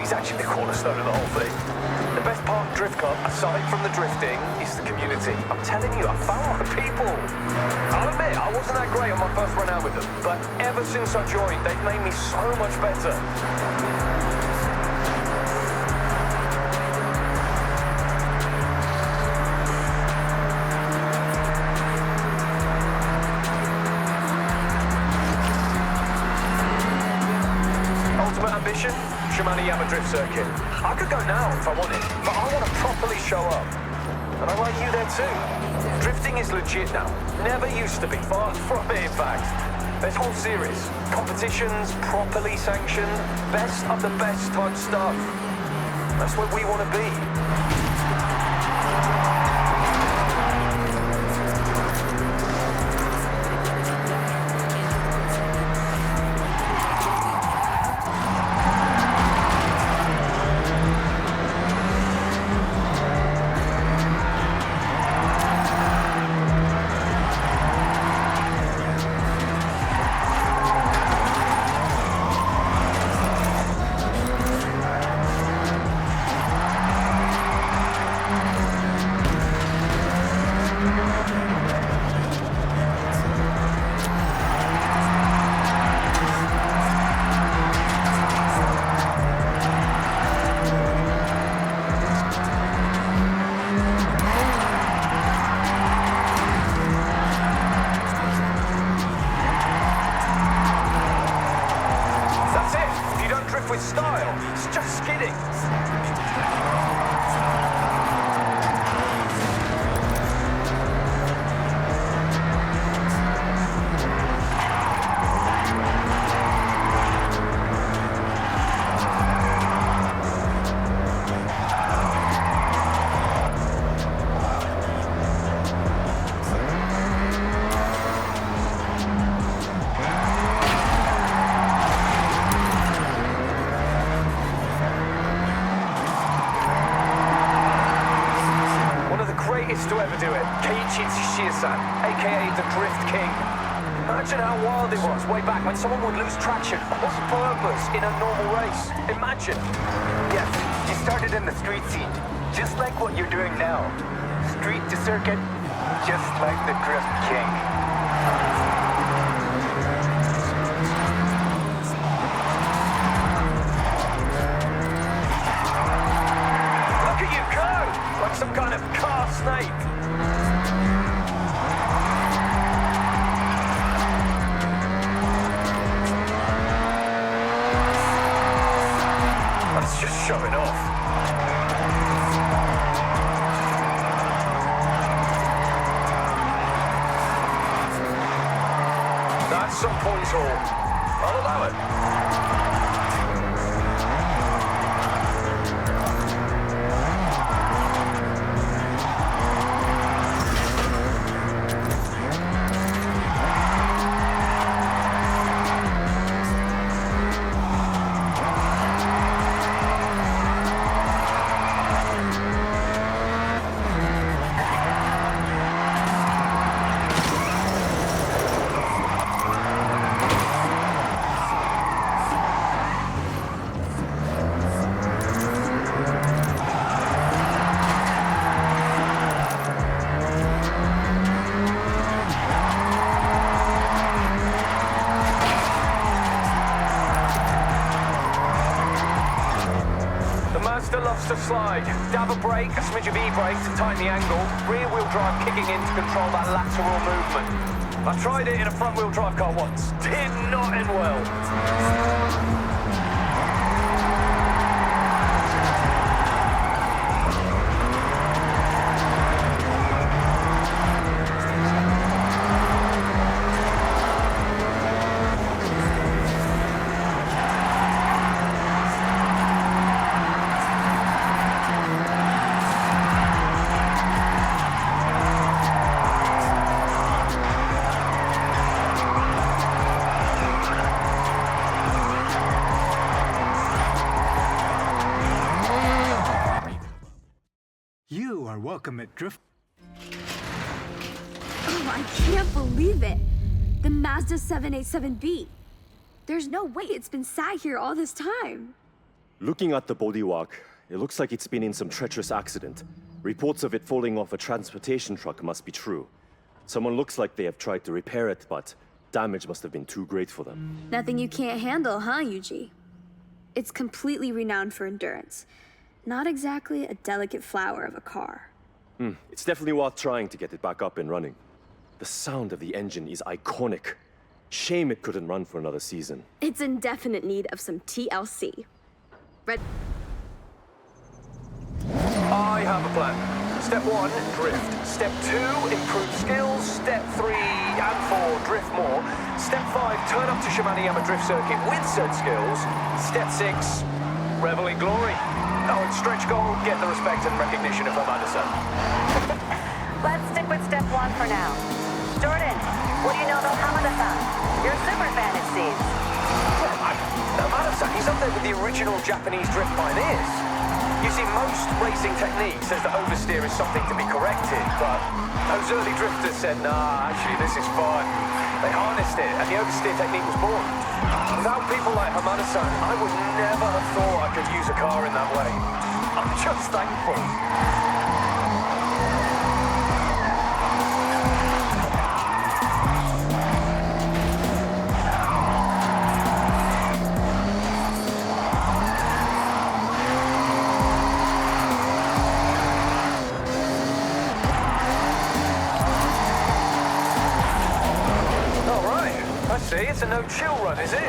is actually the cornerstone of the whole thing. The best part of Drift Club, aside from the drifting, is the community. I'm telling you, I found my people. I'll admit, I wasn't that great on my first run out with them, but ever since I joined, they've made me so much better. Ambition? Shimano Yama Drift Circuit. I could go now if I wanted, but I want to properly show up. And I like you there too. Drifting is legit now. Never used to be. Far from it, in fact. There's whole series. Competitions, properly sanctioned, best of the best type stuff. That's where we want to be. With style, it's just skidding. To ever do it, Keiichi Tsuchiya-san, aka the Drift King. Imagine how wild it was way back when someone would lose traction on purpose in a normal race. Imagine. Yes, you started in the street scene, just like what you're doing now. Street to circuit, just like the Drift King. Look at you go! Like some kind of car snake. That's just showing off. That's some points haul. I'll allow it. Loves to slide. Dab a brake, a smidge of e-brake to tighten the angle. Rear-wheel drive kicking in to control that lateral movement. I tried it in a front-wheel drive car once. Did not end well. You are welcome at Drift. Oh, I can't believe it! The Mazda 787B. There's no way it's been sat here all this time. Looking at the bodywork, it looks like it's been in some treacherous accident. Reports of it falling off a transportation truck must be true. Someone looks like they have tried to repair it, but damage must have been too great for them. Nothing you can't handle, huh, Yuji? It's completely renowned for endurance. Not exactly a delicate flower of a car. It's definitely worth trying to get it back up and running. The sound of the engine is iconic. Shame it couldn't run for another season. It's in definite need of some TLC. Red. I have a plan. Step 1, drift. Step 2, improve skills. Step 3 and 4, drift more. Step 5, turn up to Shimane-Yama Drift Circuit with said skills. Step 6, revel in glory. Oh, and stretch goal, get the respect and recognition of Hamada-san. Let's stick with step 1 for now. Jordan, what do you know about Hamada-san? You're a super fan, it seems. Hamada-san, he's up there with the original Japanese drift pioneers. You see, most racing technique says that oversteer is something to be corrected, but those early drifters said, nah, actually, this is fun. They harnessed it, and the oversteer technique was born. Without people like Hamada-san, I would never have thought I could use a car in that way. I'm just thankful. It's a no-chill run, is it?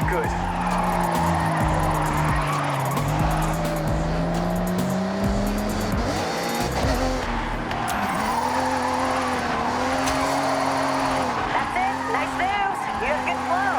Good. That's it. Nice news. You have good flow.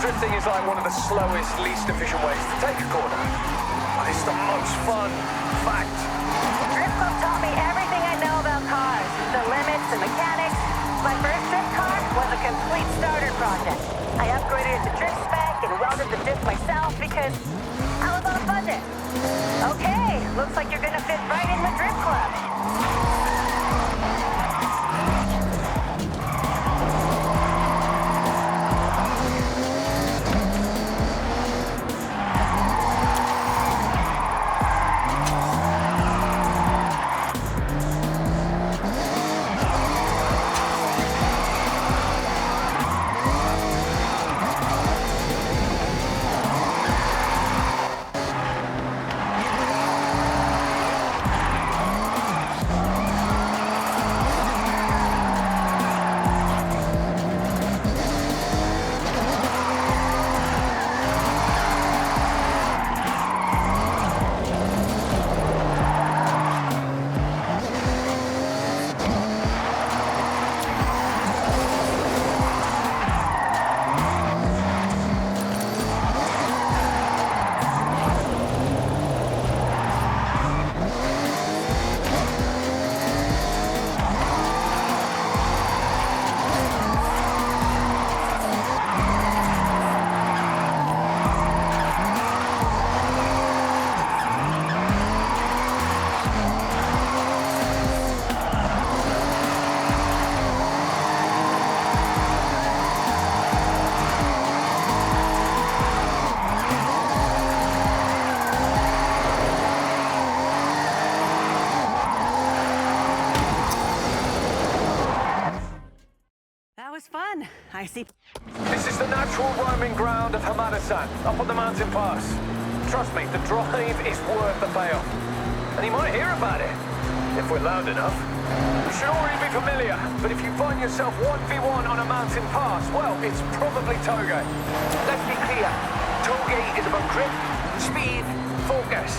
Drifting is like one of the slowest, least efficient ways to take a corner. But it's the most fun. Fact. Drift Club taught me everything I know about cars, the limits and mechanics. My first drift car was a complete starter project. I upgraded it to drift spec and welded the diff myself because I was on a budget. Okay, looks like you're gonna fit right in the Drift Club. I see. This is the natural roaming ground of Hamada-san, up on the mountain pass. Trust me, the drive is worth the payoff. And he might hear about it, if we're loud enough. You should already be familiar, but if you find yourself 1v1 on a mountain pass, well, it's probably tollgate. Let's be clear. Tollgate is about grip, speed, focus.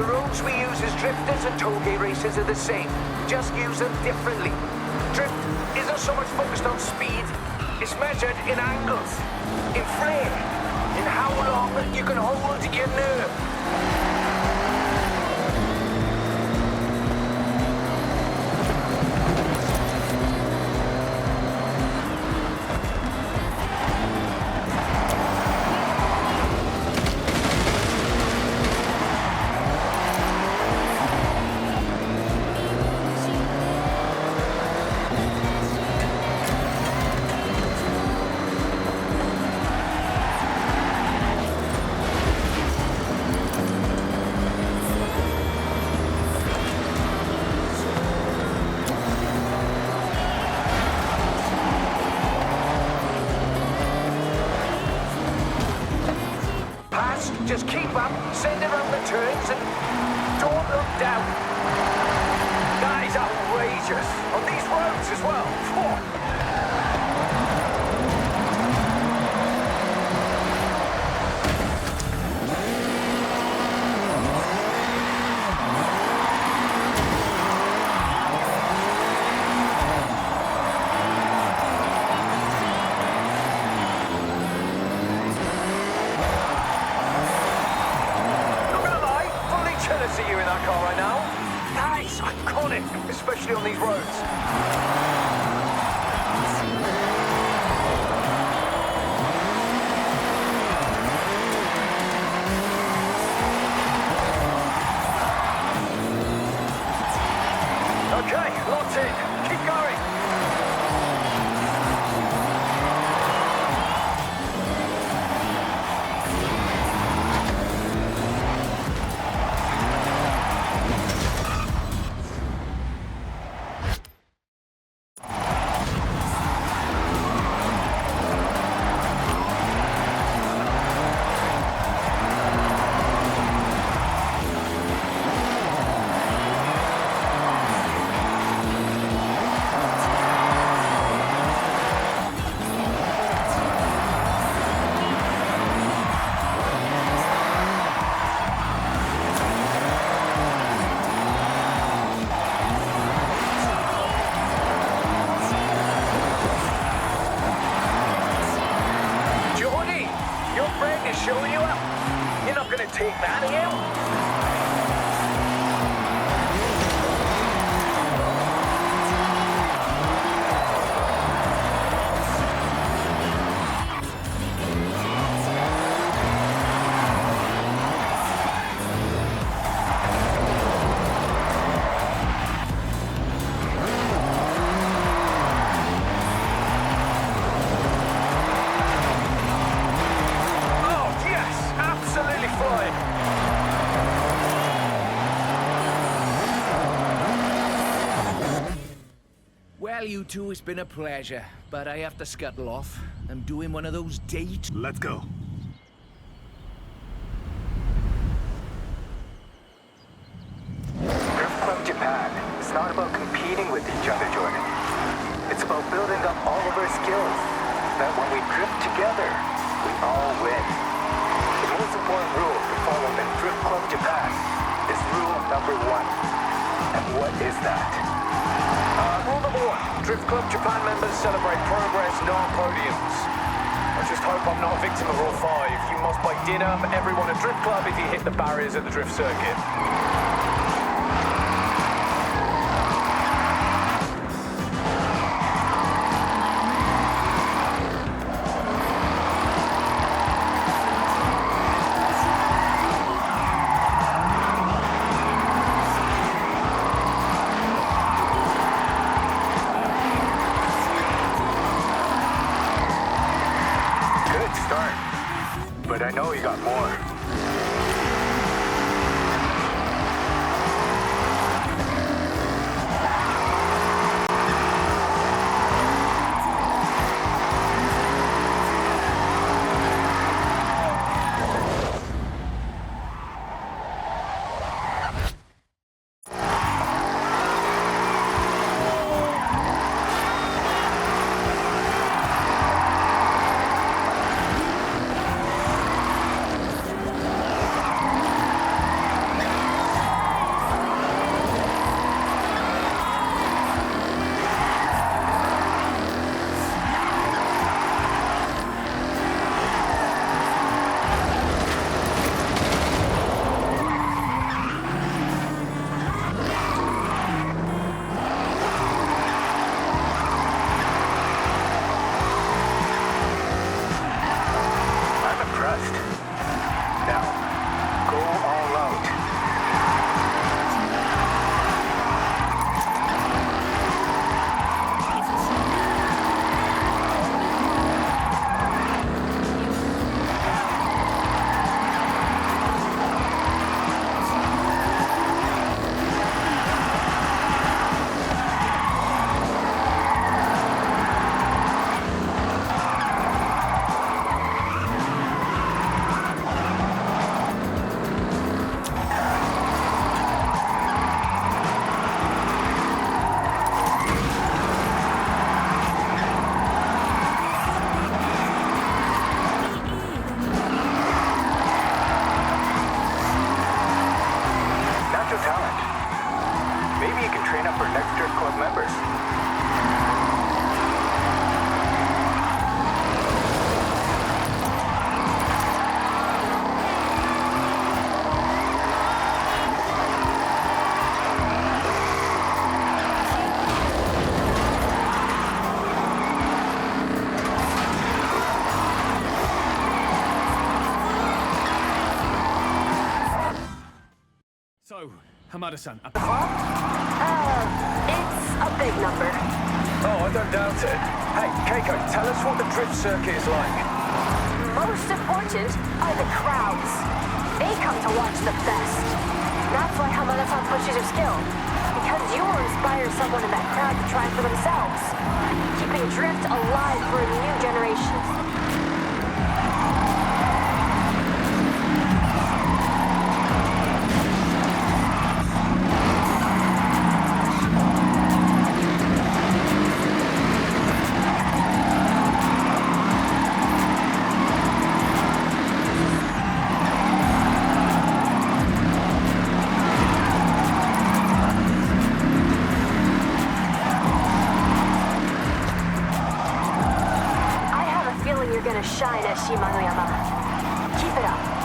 The roads we use as drifters and tollgate racers are the same. Just use them differently. Drift isn't so much focused on speed. It's measured in angles, in flare, in how long you can hold your nerve. Just keep up, send around the turns, and don't look down. That is outrageous. On these roads as well. Phew. See you in that car right now. Nice, iconic, especially on these roads. Okay, locked in. Keep going. Showing you up. You're not gonna take that, are you? Well, you two, it's been a pleasure, but I have to scuttle off. I'm doing one of those dates. Let's go. Drift Club Japan is not about competing with each other, Jordan. It's about building up all of our skills, that when we drift together, we all win. The most important rule to follow in Drift Club Japan is rule number 1. And what is that? Rule number 1. Drift Club Japan members celebrate progress, not podiums. I just hope I'm not a victim of Rule 5. You must buy dinner for everyone at Drift Club if you hit the barriers at the drift circuit. But I know you got more. So, Hamada-san, It's a big number. Oh, I don't doubt it. Hey, Keiko, tell us what the drift circuit is like. Most important are the crowds. They come to watch the best. That's why Hamada-san pushes your skill. Because you will inspire someone in that crowd to try for themselves. Keeping drift alive for a new generation. You're gonna shine at Shimanoyama. Keep it up.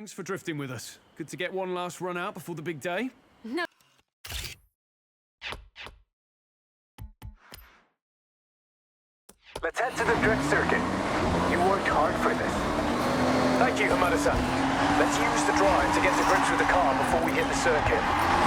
thanks for drifting with us. Good to get one last run out before the big day. No. Let's head to the drift circuit. You worked hard for this. Thank you, Hamada-san. Let's use the drive to get to grips with the car before we hit the circuit.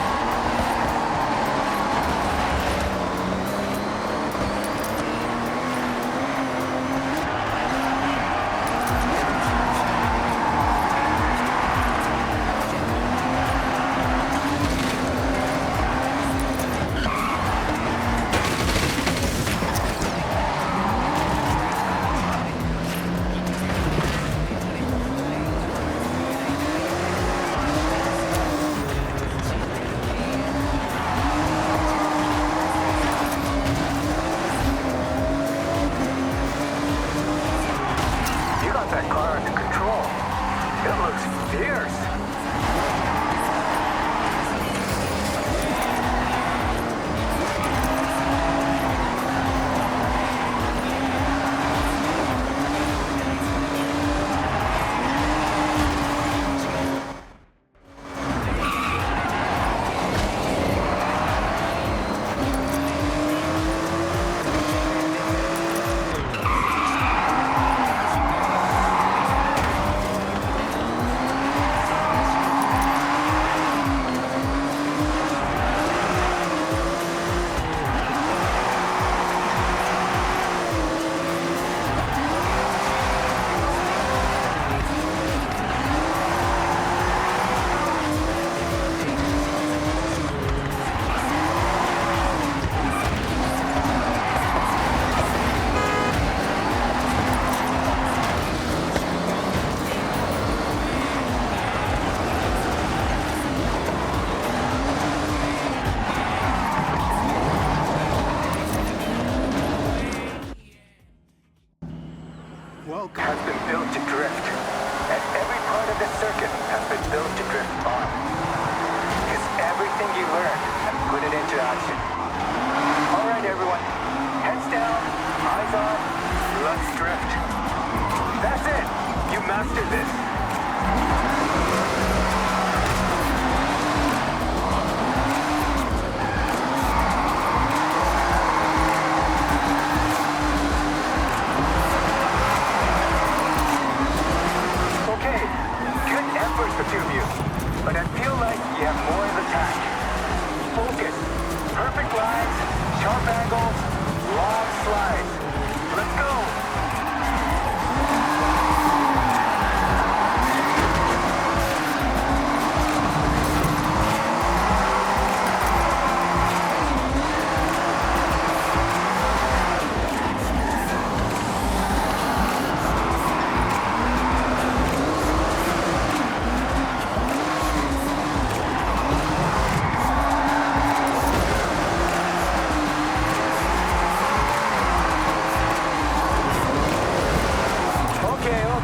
has been built to drift. And every part of this circuit has been built to drift on. Use everything you learned and put it into action. All right, everyone. Heads down, eyes on, let's drift. That's it. You mastered this. Okay, good effort, the two of you. But I feel like you have more in the tank. Focus. Perfect lines, sharp angles, long slides. Let's go.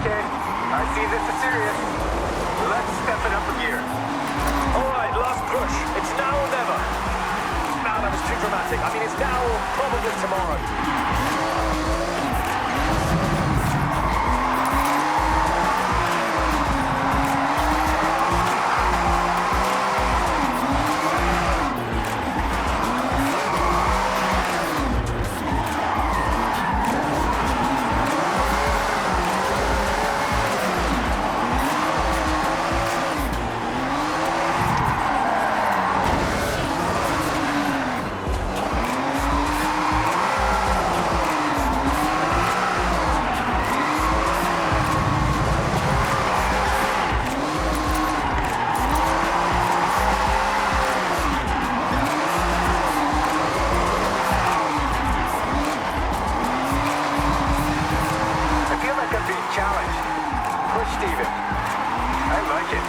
Okay. I see this is serious. Let's step it up a gear. All right, last push. It's now or never. No, that was too dramatic. I mean, it's now or probably tomorrow. I feel like I'm being challenged. Push, Steven. I like it.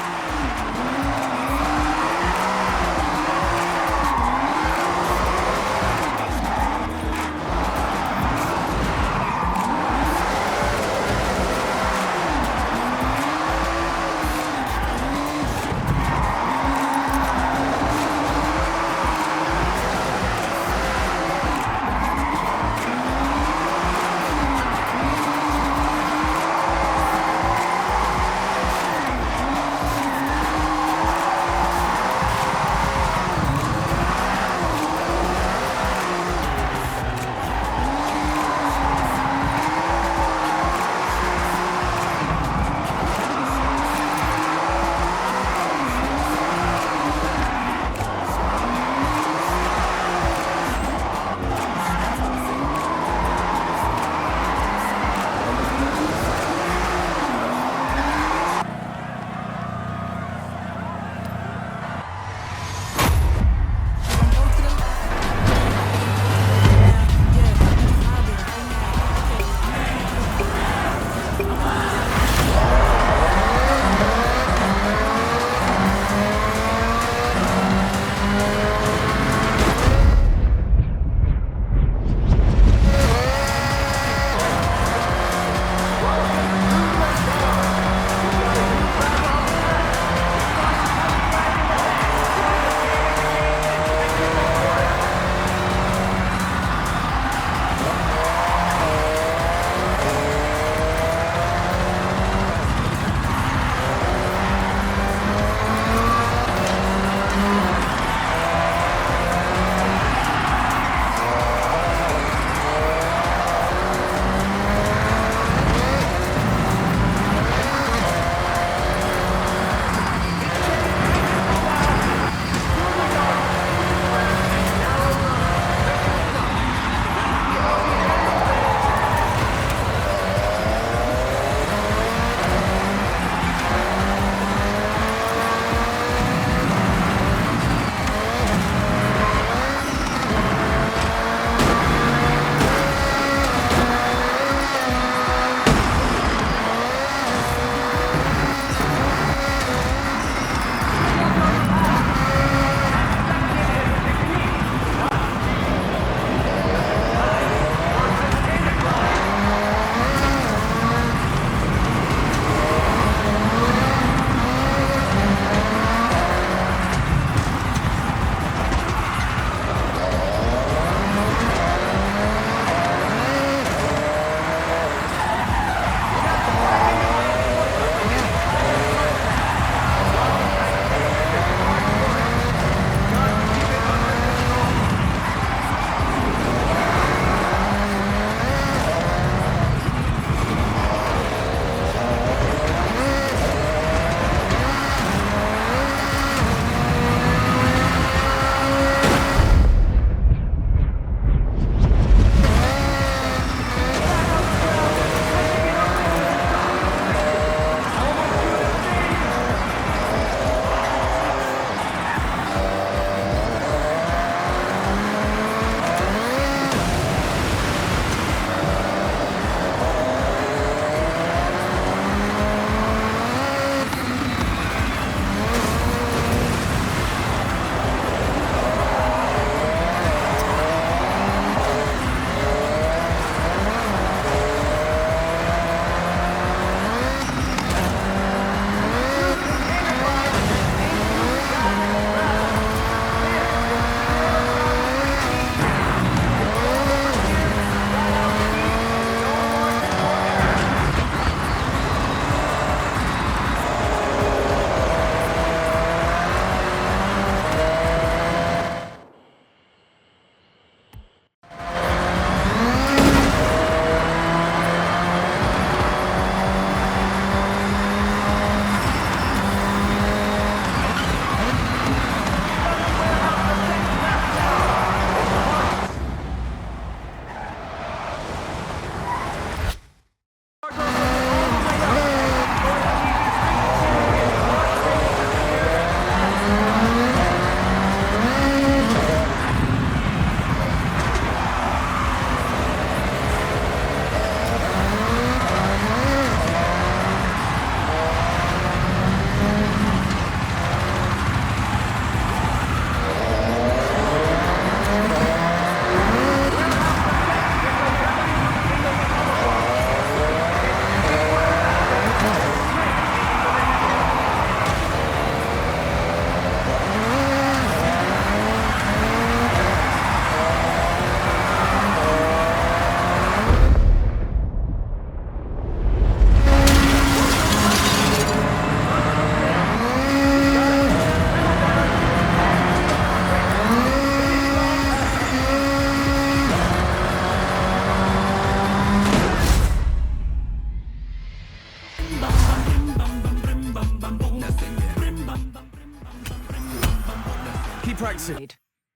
keep practicing.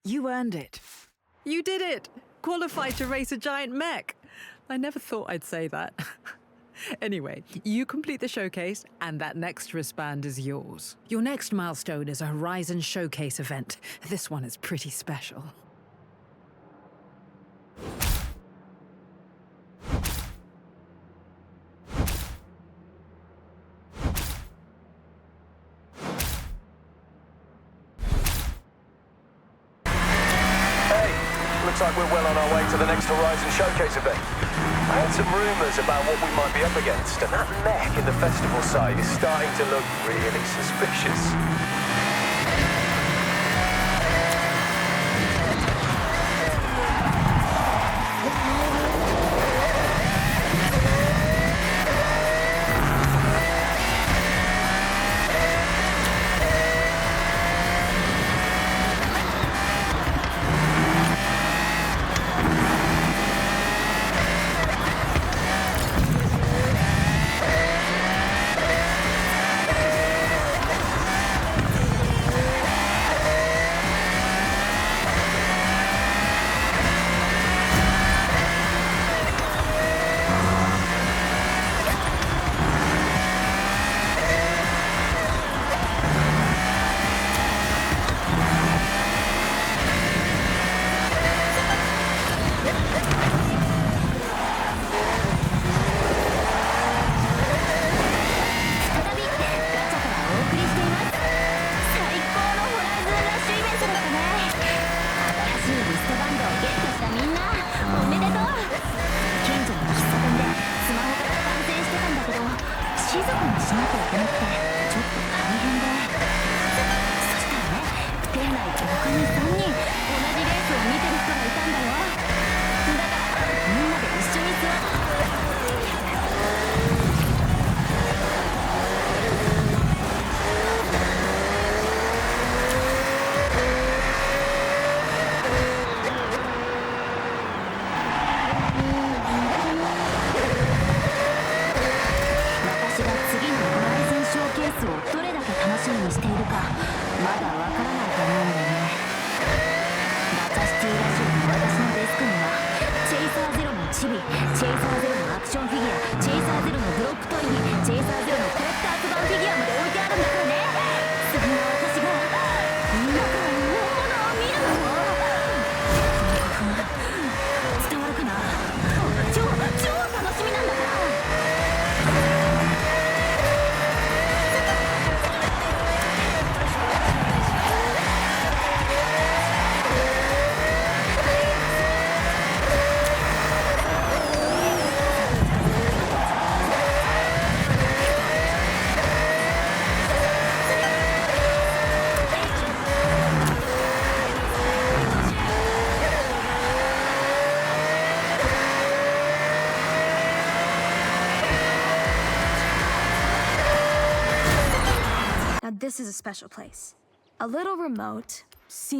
You earned it. You did it! Qualified to race a giant mech! I never thought I'd say that. Anyway, you complete the showcase, and that next wristband is yours. Your next milestone is a Horizon Showcase event. This one is pretty special. Looks like we're well on our way to the next Horizon Showcase event. I heard some rumors about what we might be up against, and that mech in the festival site is starting to look really suspicious. This is a special place. A little remote, scenic.